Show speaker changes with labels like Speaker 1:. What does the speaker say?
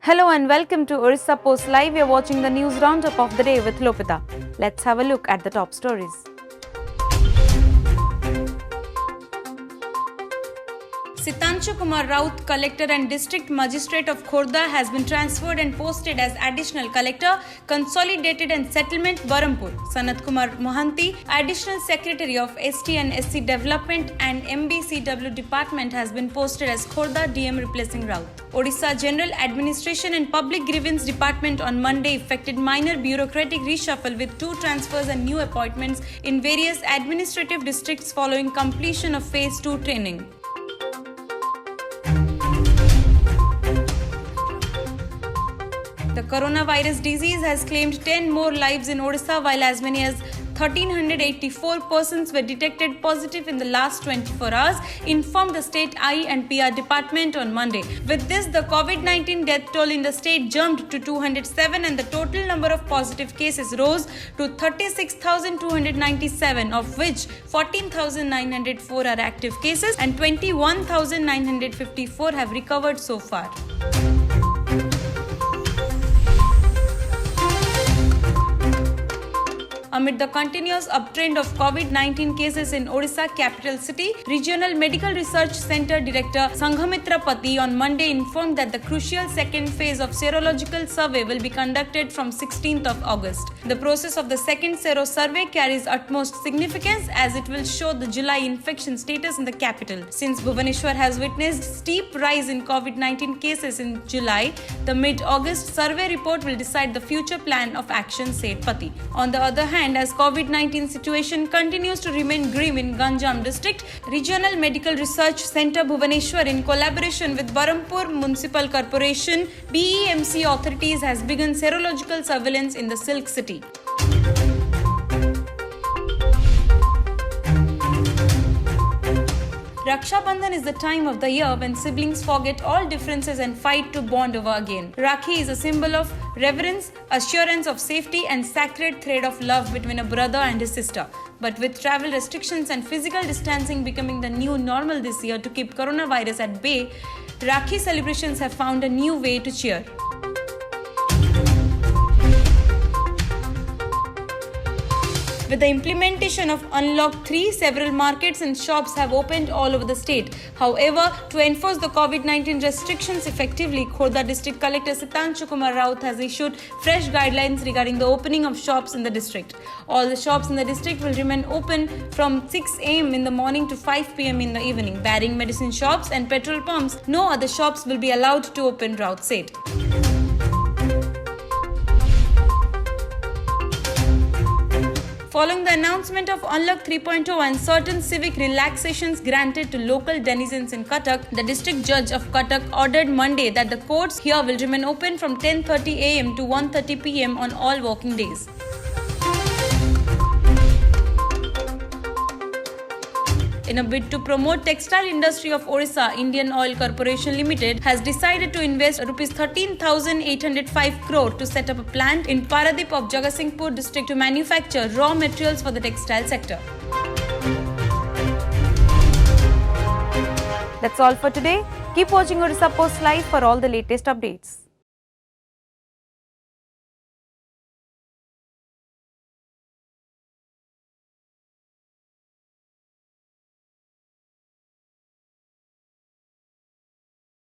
Speaker 1: Hello and welcome to Orissa Post Live. We are watching the news roundup of the day with Lopita. Let's have a look at the top stories. Sitanshu Kumar Raut, Collector and District Magistrate of Khordha, has been transferred and posted as Additional Collector, Consolidated and Settlement, Berhampur. Sanat Kumar Mohanty, Additional Secretary of ST and SC Development and MBCW Department, has been posted as Khordha DM, replacing Raut. Odisha General Administration and Public Grievance Department on Monday effected minor bureaucratic reshuffle with 2 transfers and new appointments in various administrative districts following completion of Phase 2 training. The coronavirus disease has claimed 10 more lives in Odisha, while as many as 1,384 persons were detected positive in the last 24 hours, informed the state I and PR department on Monday. With this, the COVID-19 death toll in the state jumped to 207 and the total number of positive cases rose to 36,297, of which 14,904 are active cases and 21,954 have recovered so far. Amid the continuous uptrend of COVID-19 cases in Odisha capital city, Regional Medical Research Centre Director Sanghamitra Pati on Monday informed that the crucial second phase of serological survey will be conducted from 16th of August. The process of the second sero survey carries utmost significance as it will show the July infection status in the capital. Since Bhubaneswar has witnessed steep rise in COVID-19 cases in July, the mid-August survey report will decide the future plan of action, said Pati. On the other hand, as COVID-19 situation continues to remain grim in Ganjam district, Regional Medical Research Centre Bhubaneswar, in collaboration with Berhampur Municipal Corporation, BEMC authorities, has begun serological surveillance in the Silk City. Raksha Bandhan is the time of the year when siblings forget all differences and fight to bond over again. Rakhi is a symbol of reverence, assurance of safety and sacred thread of love between a brother and his sister. But with travel restrictions and physical distancing becoming the new normal this year to keep coronavirus at bay, Rakhi celebrations have found a new way to cheer. With the implementation of Unlock 3, several markets and shops have opened all over the state. However, to enforce the COVID-19 restrictions effectively, Khordha District Collector Sitanshu Kumar Raut has issued fresh guidelines regarding the opening of shops in the district. All the shops in the district will remain open from 6 a.m. in the morning to 5 p.m. in the evening. Barring medicine shops and petrol pumps, no other shops will be allowed to open, Raut said. Following the announcement of Unlock 3.0 and certain civic relaxations granted to local denizens in Cuttack, the district judge of Cuttack ordered Monday that the courts here will remain open from 10:30 a.m. to 1:30 p.m. on all working days. In a bid to promote textile industry of Odisha, Indian Oil Corporation Limited has decided to invest Rs 13,805 crore to set up a plant in Paradip of Jagatsinghpur district to manufacture raw materials for the textile sector. That's all for today. Keep watching Orissa Post Live for all the latest updates.